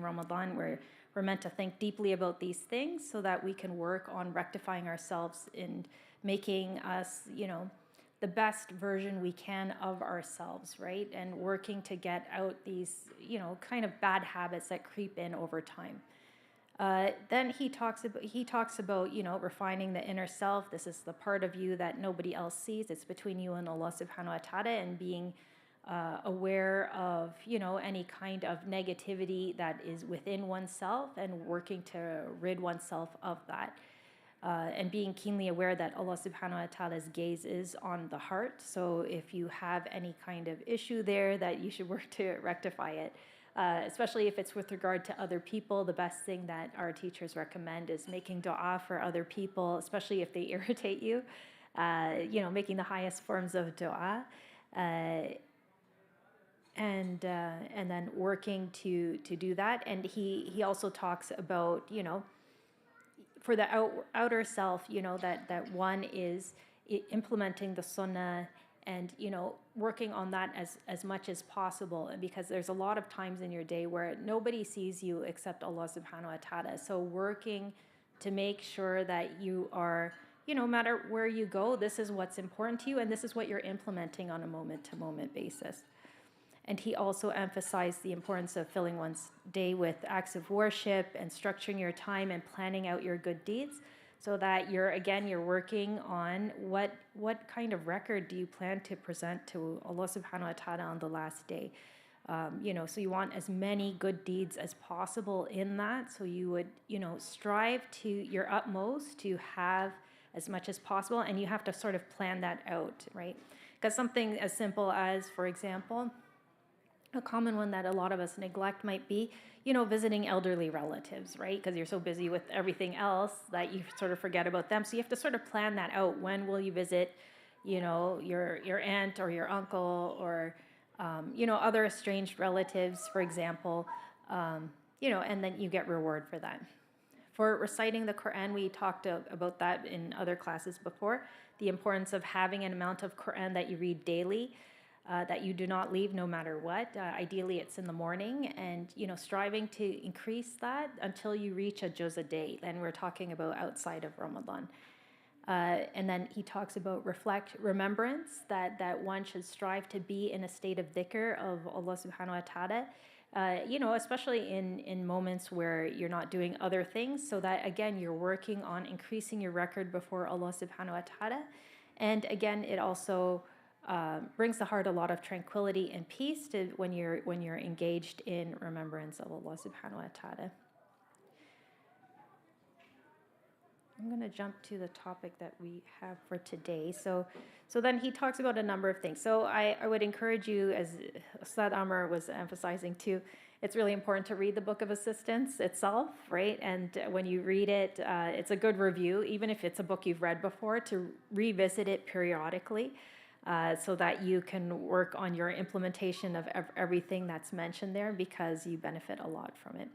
Ramadan, we're meant to think deeply about these things so that we can work on rectifying ourselves and making us, the best version we can of ourselves, right? And working to get out these, kind of bad habits that creep in over time. Then he talks about refining the inner self. This is the part of you that nobody else sees. It's between you and Allah subhanahu wa ta'ala, and being aware of any kind of negativity that is within oneself and working to rid oneself of that. And being keenly aware that Allah subhanahu wa ta'ala's gaze is on the heart. So if you have any kind of issue there, that you should work to rectify it. Especially if it's with regard to other people, the best thing that our teachers recommend is making dua for other people, especially if they irritate you. Making the highest forms of dua. And then working to do that. And he also talks about, for the outer self, that one is implementing the sunnah and, working on that as much as possible. Because there's a lot of times in your day where nobody sees you except Allah subhanahu wa ta'ala. So working to make sure that you are, no matter where you go, this is what's important to you and this is what you're implementing on a moment-to-moment basis. And he also emphasized the importance of filling one's day with acts of worship and structuring your time and planning out your good deeds, so that you're working on what kind of record do you plan to present to Allah subhanahu wa ta'ala on the last day. So you want as many good deeds as possible in that. So you would, strive to your utmost to have as much as possible, and you have to sort of plan that out, right? Because something as simple as, for example, a common one that a lot of us neglect might be, visiting elderly relatives, right? Because you're so busy with everything else that you sort of forget about them. So you have to sort of plan that out. When will you visit, your aunt or your uncle or, other estranged relatives, for example, and then you get reward for that. For reciting the Quran, we talked about that in other classes before, the importance of having an amount of Quran that you read daily, that you do not leave no matter what. Ideally, it's in the morning, and striving to increase that until you reach a juz a day. And we're talking about outside of Ramadan. And then he talks about remembrance, that one should strive to be in a state of dhikr of Allah subhanahu wa ta'ala, especially in moments where you're not doing other things, so that, again, you're working on increasing your record before Allah subhanahu wa ta'ala. And again, it also brings the heart a lot of tranquility and peace when you're engaged in remembrance of Allah subhanahu wa ta'ala. I'm going to jump to the topic that we have for today. So then he talks about a number of things. So I would encourage you, as Ustadha Amr was emphasizing too, it's really important to read the Book of Assistance itself, right? And when you read it, it's a good review, even if it's a book you've read before, to revisit it periodically. So that you can work on your implementation of everything that's mentioned there, because you benefit a lot from it,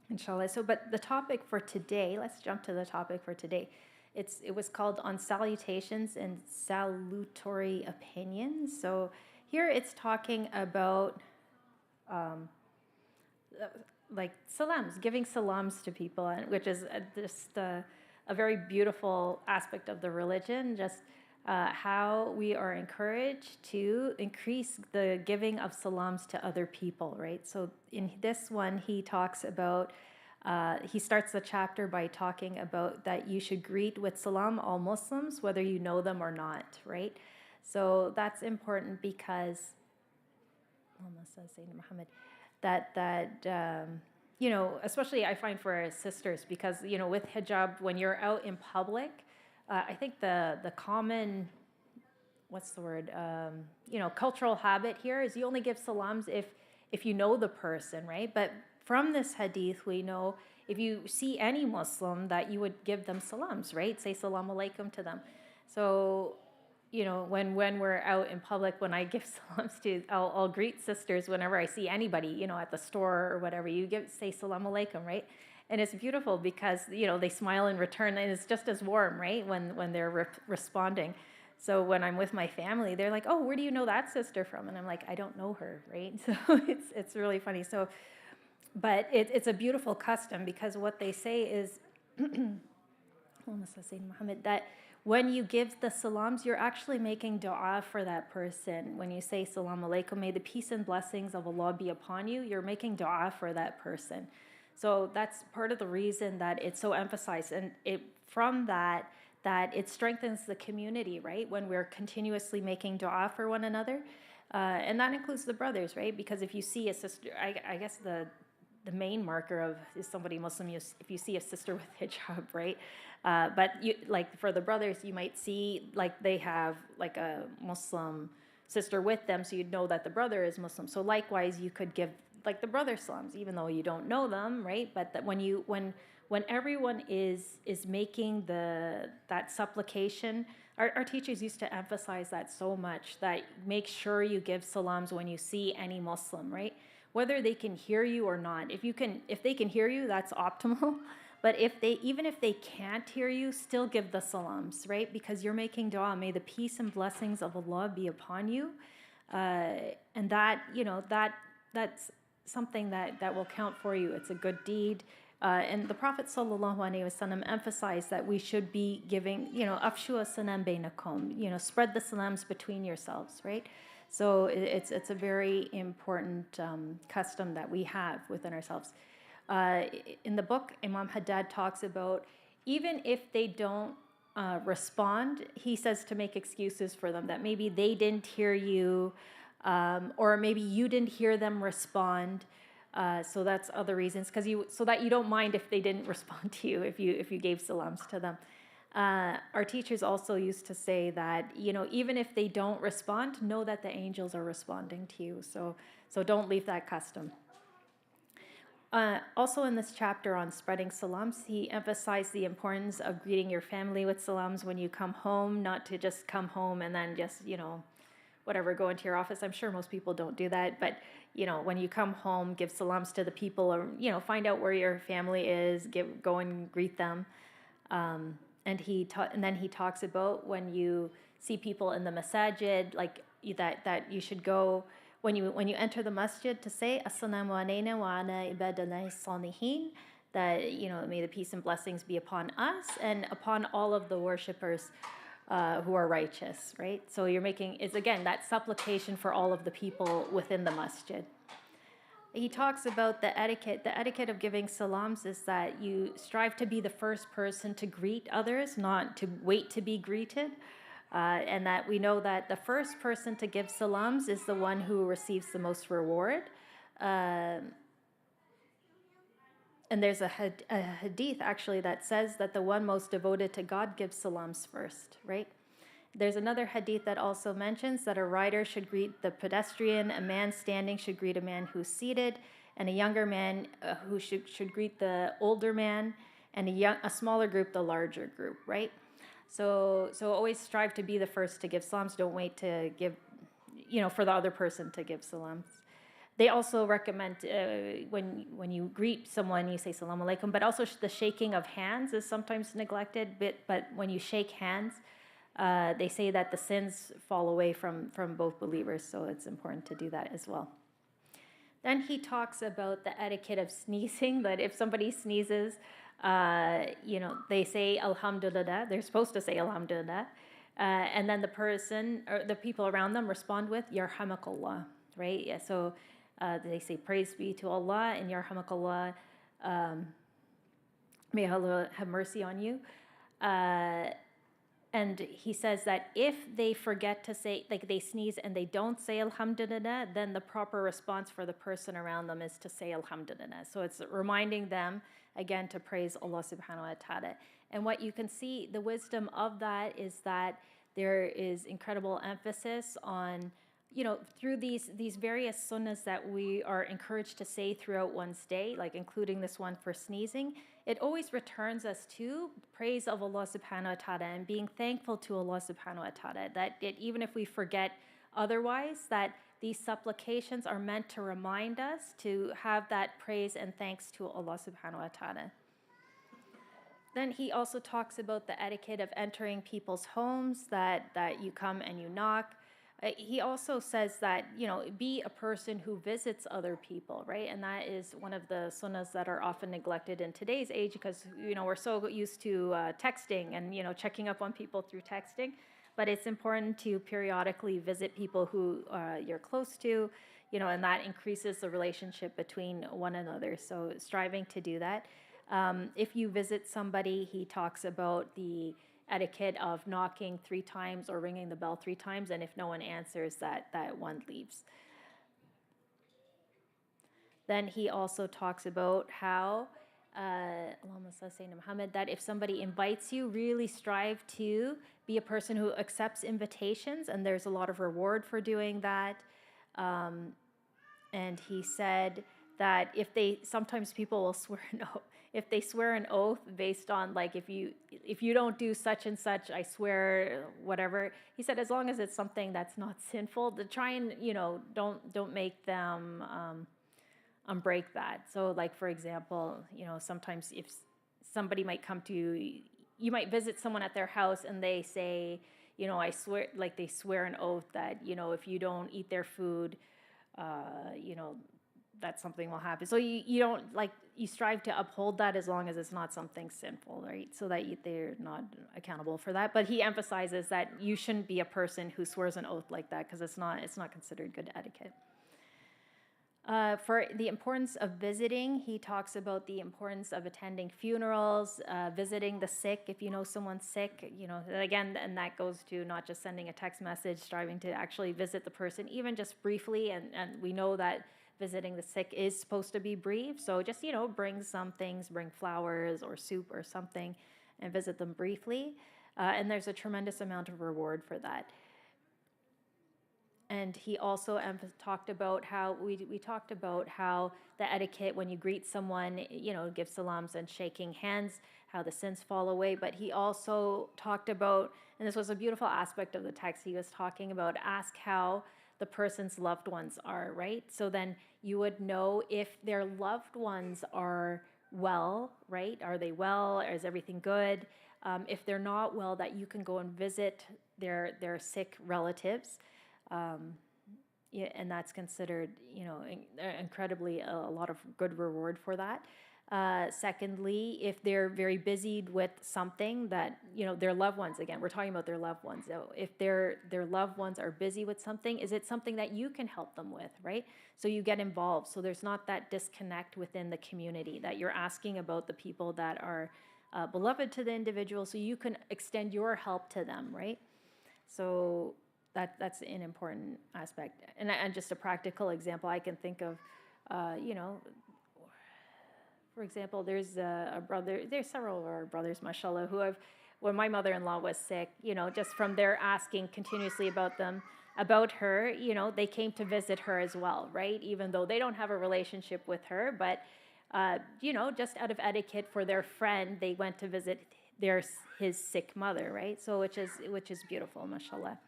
inshallah. So, but the topic for today, let's jump to the topic for today. It was called On Salutations and Salutary Opinions. So here it's talking about like salams, giving salams to people, which is just a very beautiful aspect of the religion, just how we are encouraged to increase the giving of salams to other people, right? So in this one, he talks about, he starts the chapter by talking about that you should greet with salam all Muslims, whether you know them or not, right? So that's important because, especially I find for our sisters, because, with hijab, when you're out in public, I think the common, cultural habit here is you only give salams if you know the person, right? But from this hadith, we know if you see any Muslim that you would give them salams, right? Say salam alaikum to them. So, when we're out in public, when I give salams I'll greet sisters whenever I see anybody, at the store or whatever. Say salam alaikum, right? And it's beautiful because, they smile in return, and it's just as warm, right, when they're responding. So when I'm with my family, they're like, oh, where do you know that sister from? And I'm like, I don't know her, right? So it's really funny. So But it's a beautiful custom, because what they say is, Muhammad, that when you give the salams, you're actually making dua for that person. When you say salam alaikum, may the peace and blessings of Allah be upon you, you're making dua for that person. So that's part of the reason that it's so emphasized. And from that it strengthens the community, right? When we're continuously making dua for one another. And that includes the brothers, right? Because if you see a sister, I guess the main marker of is somebody Muslim, if you see a sister with hijab, right? But you, like for the brothers, you might see like they have like a Muslim sister with them, so you'd know that the brother is Muslim. So likewise, you could give like the brother salams, even though you don't know them, right? But that when everyone is making that supplication, our teachers used to emphasize that so much, that make sure you give salams when you see any Muslim, right? Whether they can hear you or not. If they can hear you, that's optimal. But even if they can't hear you, still give the salams, right? Because you're making dua, may the peace and blessings of Allah be upon you. And that, that's something that will count for you. It's a good deed. And the Prophet ﷺ emphasized that we should be giving, afshu as-salam bainakum, spread the salams between yourselves, right? So it's a very important custom that we have within ourselves. In the book, Imam Haddad talks about even if they don't respond, he says to make excuses for them, that maybe they didn't hear you, or maybe you didn't hear them respond. So that's other reasons, so that you don't mind if they didn't respond to you, if you gave salams to them. Our teachers also used to say that, even if they don't respond, know that the angels are responding to you. So don't leave that custom. Also in this chapter on spreading salams, he emphasized the importance of greeting your family with salams when you come home, not to just come home and then just, whatever, go into your office. I'm sure most people don't do that, but when you come home, give salams to the people, or find out where your family is, go and greet them. And then he talks about when you see people in the masajid, like that you should go when you enter the masjid to say assalamu alayna wa ala ibadillahi salihin, that may the peace and blessings be upon us and upon all of the worshippers who are righteous, right? So it's again that supplication for all of the people within the masjid. He talks about the etiquette. The etiquette of giving salams is that you strive to be the first person to greet others, not to wait to be greeted. And that we know that the first person to give salams is the one who receives the most reward. And there's a hadith actually that says that the one most devoted to God gives salams first, right? There's another hadith that also mentions that a rider should greet the pedestrian, a man standing should greet a man who's seated, and a younger man who should greet the older man, and a smaller group the larger group, right? So always strive to be the first to give salams. Don't wait to give, for the other person to give salams. They also recommend when you greet someone, you say salam alaikum, but also the shaking of hands is sometimes neglected. But when you shake hands, they say that the sins fall away from both believers, so it's important to do that as well. Then he talks about the etiquette of sneezing, that if somebody sneezes, they say alhamdulillah, they're supposed to say alhamdulillah, and then the person or the people around them respond with yarhamakallah, right? Yeah, so they say praise be to Allah and yarhamakallah, may Allah have mercy on you. And he says that if they forget to say, like they sneeze and they don't say alhamdulillah, then the proper response for the person around them is to say alhamdulillah. So it's reminding them, again, to praise Allah subhanahu wa ta'ala. And what you can see, the wisdom of that is that there is incredible emphasis on, through these various sunnahs that we are encouraged to say throughout one's day, like including this one for sneezing, it always returns us to praise of Allah subhanahu wa ta'ala and being thankful to Allah subhanahu wa ta'ala, that even if we forget otherwise, that these supplications are meant to remind us to have that praise and thanks to Allah subhanahu wa ta'ala. Then he also talks about the etiquette of entering people's homes, that you come and you knock. He also says that, be a person who visits other people, right? And that is one of the sunnahs that are often neglected in today's age because, we're so used to texting and, checking up on people through texting. But it's important to periodically visit people who you're close to, and that increases the relationship between one another. So striving to do that. If you visit somebody, he talks about the etiquette of knocking 3 times or ringing the bell 3 times, and if no one answers, that one leaves. Then he also talks about how, that if somebody invites you, really strive to be a person who accepts invitations, and there's a lot of reward for doing that. And he said that sometimes people will swear if they swear an oath based on like if you don't do such and such, I swear whatever. He said as long as it's something that's not sinful, to try and don't make them break that. So like for example, sometimes if somebody might come to you, you might visit someone at their house and they say, I swear, like they swear an oath that if you don't eat their food, that something will happen. So you don't you strive to uphold that as long as it's not something sinful, right? So that they're not accountable for that. But he emphasizes that you shouldn't be a person who swears an oath like that because it's not considered good etiquette. For the importance of visiting, he talks about the importance of attending funerals, visiting the sick. If you know someone's sick, again, and that goes to not just sending a text message, striving to actually visit the person, even just briefly. And we know that visiting the sick is supposed to be brief. So just, bring some things, bring flowers or soup or something and visit them briefly. And there's a tremendous amount of reward for that. And he also talked about how we talked about how the etiquette when you greet someone, give salams and shaking hands, how the sins fall away. But he also talked about, and this was a beautiful aspect of the text, he was talking about ask how the person's loved ones are, right? So then you would know if their loved ones are well, right? Are they well? Is everything good? If they're not well, that you can go and visit their sick relatives. And that's considered, incredibly a lot of good reward for that. Secondly, if they're very busy with something that, their loved ones, again, we're talking about their loved ones. So if their loved ones are busy with something, is it something that you can help them with, right? So you get involved. So there's not that disconnect within the community that you're asking about the people that are beloved to the individual, so you can extend your help to them, right? So that's an important aspect. And just a practical example I can think of, for example, there's a brother, there's several of our brothers, mashallah, who have, when my mother-in-law was sick, just from their asking continuously about her, they came to visit her as well, right? Even though they don't have a relationship with her, but, just out of etiquette for their friend, they went to visit his sick mother, right? So which is beautiful, mashallah.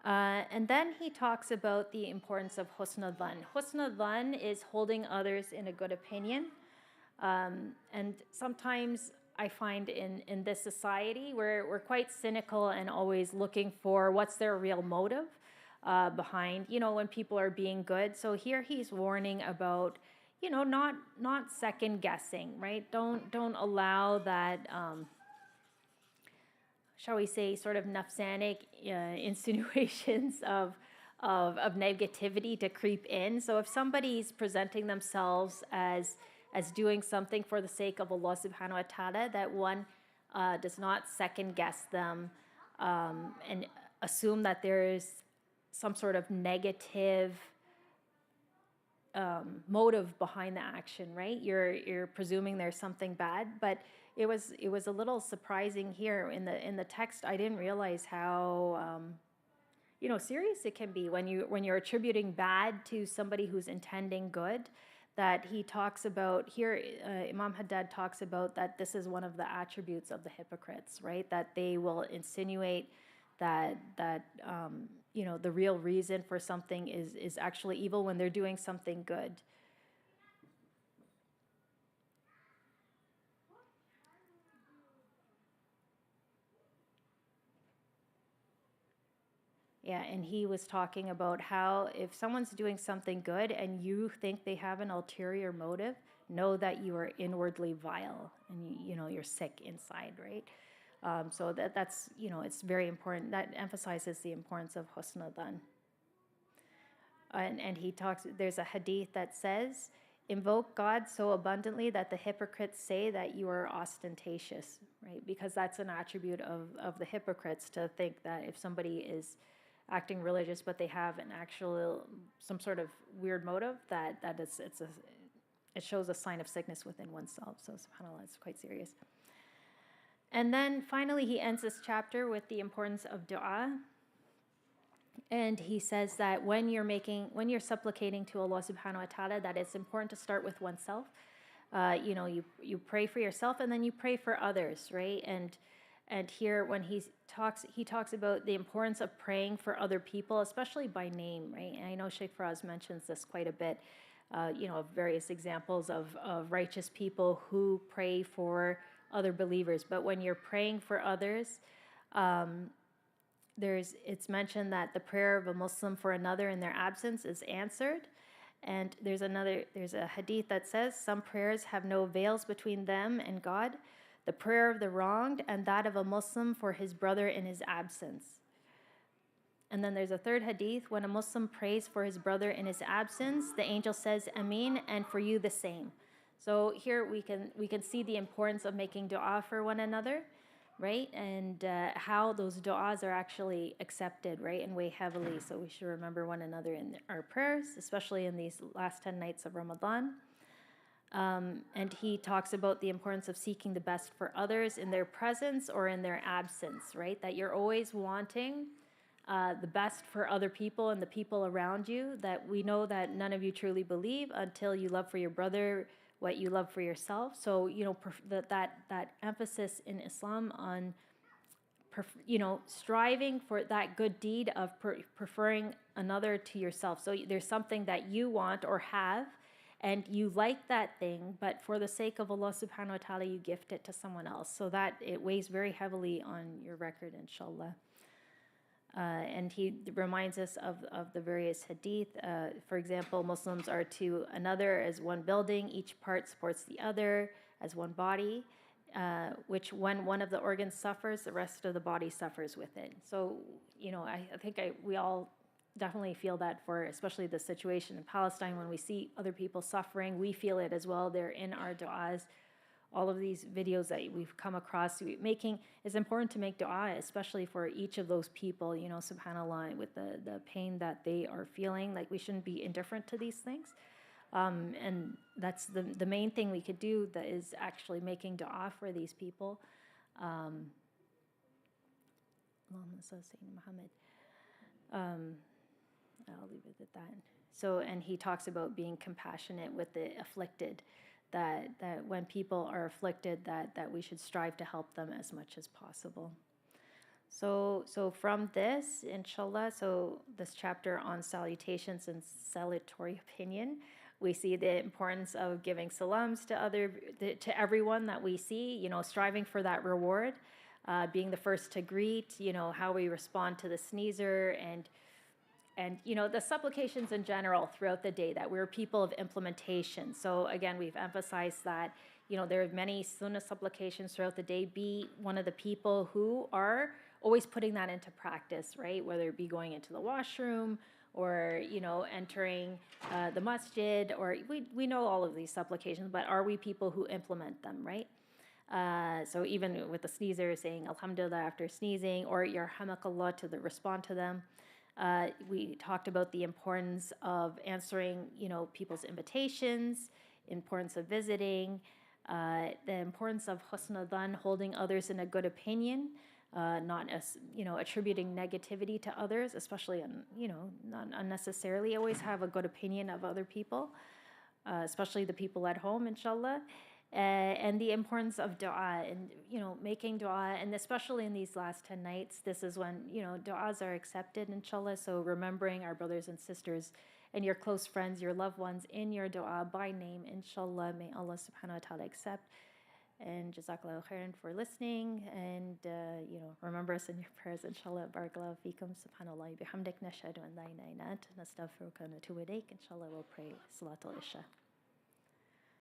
And then he talks about the importance of husn al-dhan. Husn al-dhan is holding others in a good opinion. And sometimes I find in this society we're quite cynical and always looking for what's their real motive behind, when people are being good. So here he's warning about, not second guessing, right? Don't allow that, shall we say, sort of nafsanic insinuations of negativity to creep in. So if somebody's presenting themselves as doing something for the sake of Allah subhanahu wa ta'ala, that one does not second guess them and assume that there's some sort of negative motive behind the action, right? You're presuming there's something bad, but it was a little surprising here in the text. I didn't realize how serious it can be when you're attributing bad to somebody who's intending good. That he talks about here, Imam Haddad talks about that this is one of the attributes of the hypocrites, right? That they will insinuate that the real reason for something is actually evil when they're doing something good. Yeah, and he was talking about how if someone's doing something good and you think they have an ulterior motive, know that you are inwardly vile and you're sick inside, right? So that's it's very important. That emphasizes the importance of husna dhan. And he talks. There's a hadith that says, "Invoke God so abundantly that the hypocrites say that you are ostentatious," right? Because that's an attribute of the hypocrites, to think that if somebody is acting religious but they have an actual some sort of weird motive, that it shows a sign of sickness within oneself. So subhanAllah, it's quite serious. And then finally he ends this chapter with the importance of dua. And he says that when you're supplicating to Allah subhanahu wa ta'ala, that it's important to start with oneself. You pray for yourself and then you pray for others, right? And here when he talks about the importance of praying for other people, especially by name, right? And I know Sheikh Faraz mentions this quite a bit, of various examples of righteous people who pray for other believers. But when you're praying for others, it's mentioned that the prayer of a Muslim for another in their absence is answered. And there's a hadith that says some prayers have no veils between them and God, the prayer of the wronged and that of a Muslim for his brother in his absence. And then there's a third hadith, when a Muslim prays for his brother in his absence, the angel says Ameen, and for you the same. So here we can see the importance of making dua for one another, right? And how those du'as are actually accepted, right? And weigh heavily. So we should remember one another in our prayers, especially in these last 10 nights of Ramadan. And he talks about the importance of seeking the best for others in their presence or in their absence, right? That you're always wanting the best for other people and the people around you, that we know that none of you truly believe until you love for your brother what you love for yourself. So, that emphasis in Islam on, striving for that good deed of preferring another to yourself. So there's something that you want or have, and you like that thing, but for the sake of Allah subhanahu wa ta'ala, you gift it to someone else. So that it weighs very heavily on your record, inshallah. And he reminds us of the various hadith. For example, Muslims are to another as one building, each part supports the other as one body, which when one of the organs suffers, the rest of the body suffers with it. So, I think we all definitely feel that, for especially the situation in Palestine, when we see other people suffering, we feel it as well. They're in our du'as. All of these videos that we've come across, it's important to make dua, especially for each of those people, subhanAllah, with the pain that they are feeling. Like, we shouldn't be indifferent to these things. And that's the main thing we could do, that is actually making dua for these people. I'll leave it at that. So, and he talks about being compassionate with the afflicted, that when people are afflicted, that we should strive to help them as much as possible. So from this, inshallah, so this chapter on salutations and salutary opinion, we see the importance of giving salams to everyone that we see, striving for that reward, being the first to greet, how we respond to the sneezer, and the supplications in general throughout the day, that we're people of implementation. So again, we've emphasized that, there are many sunnah supplications throughout the day. Be one of the people who are always putting that into practice, right? Whether it be going into the washroom or, entering the masjid, or we know all of these supplications, but are we people who implement them, right? So even with the sneezer, saying alhamdulillah after sneezing, or yarhamakallah to respond to them. We talked about the importance of answering, people's invitations, importance of visiting, the importance of husna dhan, holding others in a good opinion, not as, attributing negativity to others, especially, not unnecessarily. Always have a good opinion of other people, especially the people at home, inshallah. And the importance of dua, and making dua, and especially in these last 10 nights, this is when duas are accepted, inshallah. So remembering our brothers and sisters and your close friends, your loved ones, in your dua by name, inshallah. May Allah subhanahu wa ta'ala accept. And Jazakallah khairan for listening. And, remember us in your prayers, inshallah. Barakallahu feekum. Subhanallah. Bihamdik nashhadu an la ilaha illa anta nastaghfiruka wa natubu ilayk. Inshallah, we'll pray Salatul Isha.